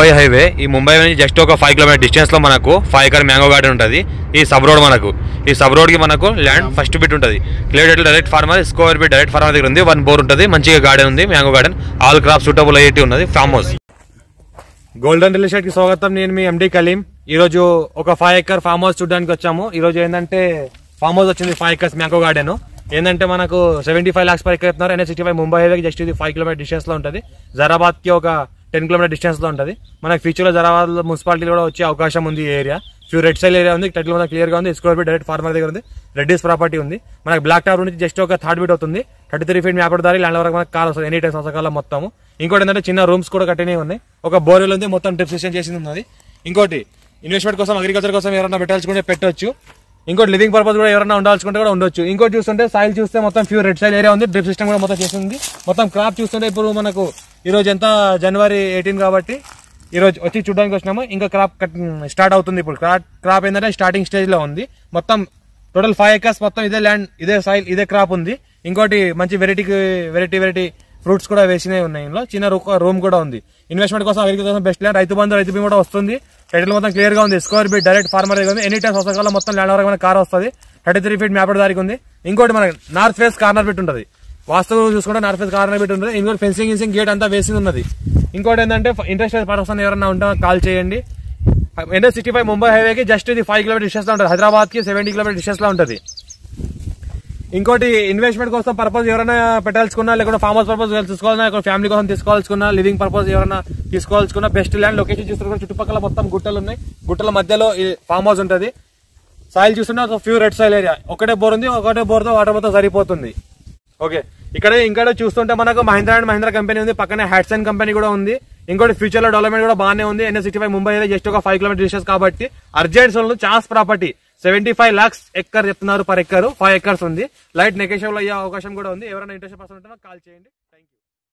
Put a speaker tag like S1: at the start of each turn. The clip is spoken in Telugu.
S1: ముంబై హైవే. ఈ ముంబై నుంచి జస్ట్ ఒక 5 కిలోమీటర్ డిస్టెన్స్ లో మనకు 5 ఎకర్ మ్యాంగో గార్డెన్ ఉంటుంది. ఈ సబ్ రోడ్ ఈ సబ్ రోడ్ కి మనకు ల్యాండ్ ఫస్ట్ బిట్ ఉంటుంది. Clear direct farmer score bit direct farmer దగ్గర ఉంది. 1 బోర్ ఉంటుంది. మంచిగా గార్డెన్ ఉంది, mango garden. All crop suitable అయ్యేటి ఉన్నది. Farm house. Golden real estate కి స్వాగతం. నేను మీ ఎండి కలీం. ఈ రోజు ఒక 5 ఎకర్ ఫార్మ్ హౌస్ చూడడానికి వచ్చాము. ఈ రోజు ఏంటంటే ఫార్మ్ హౌస్ వచ్చింది 5 ఎకర్స్ మ్యాంగో గార్డెన్. ఏంటంటే మనకు 75 lakhs per ఎకర్ చెప్తున్నారు. NH65 ముంబై హైవేకి జస్ట్ ఇది 5 కిలోమీటర్ డిస్టెన్స్ లో ఉంటుంది. జరాబాద్ కి ఒక 10 కిలోమీటర్ డిస్టెన్స్ లో ఉంటుంది. మనకి ఫ్యూచర్ లో జరాబాద్ మున్సిపాలిటీ కూడా వచ్చే అవకాశం ఉంది. ఈ ఏరియా ఫ్యూ రెడ్ సైల్ ఏరియా ఉంది. టైటిల్ మొత్తం క్లియర్ గా ఉంది. స్క్వేర్ ఫీట్ డైరెక్ట్ ఫార్మర్ దగ్గర ఉంది. రెడ్డిస్ ప్రాపర్టీ ఉంది. మనకి బ్లాక్ టాప్ నుంచి జస్ట్ ఒక 3rd ఫీట్ అవుతుంది. 33 feet మ్యాప్ దారి ల్యాండ్ వరకు మనకు కార్ వస్తుంది. ఎనీ టైమ్ సంవత్సరాల మొత్తం. ఇంకోటి ఏంటంటే చిన్న రూమ్స్ కూడా కట్టినవి ఉన్నాయి. ఒక బోర్వెల్ ఉంది. మొత్తం డ్రిప్ సిస్టమ్ చేసింది ఉన్నది. ఇంకోటి ఇన్వెస్ట్మెంట్ కోసం అగ్రికల్చర్ కోసం ఎవరైనా పెట్టాల్సుకుంటే పెట్టొచ్చు. ఇంకోటి లివింగ్ పర్పస్ కూడా ఎవరైనా ఉండాల్సుకుంటే కూడా ఉండొచ్చు. ఇంకోటి చూస్తుంటే సాయిల్ చూస్తే మొత్తం ప్యూర్ రెడ్ సైల్ ఏరియా ఉంది. డ్రిప్ సిస్టమ్ కూడా మొత్తం చేసింది. మొత్తం క్రాప్ చూస్తుంటే ఇప్పుడు మనకు ఈ రోజు ఎంత January 18 కాబట్టి ఈ రోజు వచ్చి చూడడానికి వచ్చినాము. ఇంకా క్రాప్ స్టార్ట్ అవుతుంది. ఇప్పుడు క్రాప్ ఏంటంటే స్టార్టింగ్ స్టేజ్ లో ఉంది. మొత్తం టోటల్ 5 ఎకర్స్ మొత్తం ఇదే ల్యాండ్, ఇదే సాయిల్, ఇదే క్రాప్ ఉంది. ఇంకోటి మంచి వెరైటీ ఫ్రూట్స్ కూడా వేసినవి ఉన్నాయి. ఇందులో చిన్న రూమ్ కూడా ఉంది. ఇన్వెస్ట్మెంట్ కోసం అగ్రికల్చర్ కోసం బెస్ట్ ల్యాండ్. రైతు బంధు రైతు బీమా కూడా వస్తుంది. టైటిల్ మొత్తం క్లియర్ గా ఉంది. స్క్వేర్ ఫీట్ డైరెక్ట్ ఫార్మర్ దగ్గర ఉంది. ఎనీ టైమ్ సంవత్సరాల మొత్తం ల్యాండ్ వరకు మనకి కార్ వస్తుంది. 33 feet మ్యాప్ దారికి ఉంది. ఇంకోటి మనకి నార్త్ ఫేస్ కార్నర్ బిట్ ఉంటుంది. వాస్తవం చూసుకుంటే నార్త్ ఫేస్ కార్నర్ బిట్ ఉంటుంది. ఇంకోటి ఫెన్సింగ్ గేట్ అంతా వేసింది ఉన్నది. ఇంకోటి ఏంటంటే ఇంట్రెస్టెడ్ పర్సన్ ఎవరైనా ఉంటే కాల్ చేయండి. NH65 ముంబై హైవేకి జస్ట్ ఇది 5 కిలోమీటర్ డిస్టెన్స్ లో ఉంటుంది. హైదరాబాద్ కి 70 కిలోమీటర్ డిస్టెన్స్ లో ఉంటుంది. ఇంకోటి ఇన్వెస్ట్మెంట్ కోసం పర్పస్ ఎవరైనా పెట్టాల్సుకున్నా, లేకుంటే ఫార్మ్ హౌస్ పర్పస్ తీసుకోవాలన్నా, ఫ్యామిలీ కోసం తీసుకోవాల్సుకున్నా, లివింగ్ పర్పస్ ఎవరైనా తీసుకోవాల్సుకున్నా బెస్ట్ ల్యాండ్. లొకేషన్ చూస్తున్నా చుట్టుపక్కల మొత్తం గుట్టలు ఉన్నాయి. గుట్టల మధ్యలో ఈ ఫార్మ్ హౌస్ ఉంటుంది. సాయిల్ చూస్తున్నా ఒక ఫ్యూ రెడ్ సాయిల్ ఏరియా. ఒకటే బోర్ ఉంది. ఒకటే బోర్ తో వాటర్ మొత్తం సరిపోతుంది. ఓకే, ఇక్కడ చూస్తుంటే మనకు మహీంద్రా కంపెనీ ఉంది. పక్కనే హ్యాట్సన్ కంపెనీ కూడా ఉంది. ఇంకోటి ఫ్యూచర్ లో డెవలప్మెంట్ కూడా బాగానే ఉంది. NH65 ముంబై జస్ట్ ఒక 5 కిలోమీటర్ డిస్టెన్స్ కాబట్టి అర్జెంట్ సోన్ చాస్ ప్రాపర్టీ 75 lakhs ఎక్కర్ చెప్తున్నారు. పర్ ఎక్కర్ 5 ఎకర్స్ ఉంది. లైట్ నెగోషియబుల్ అయ్యే అవకాశం కూడా ఉంది. ఎవరైనా ఇంట్రెస్ట్ పర్సన్ ఉంటే కాల్ చేయండి.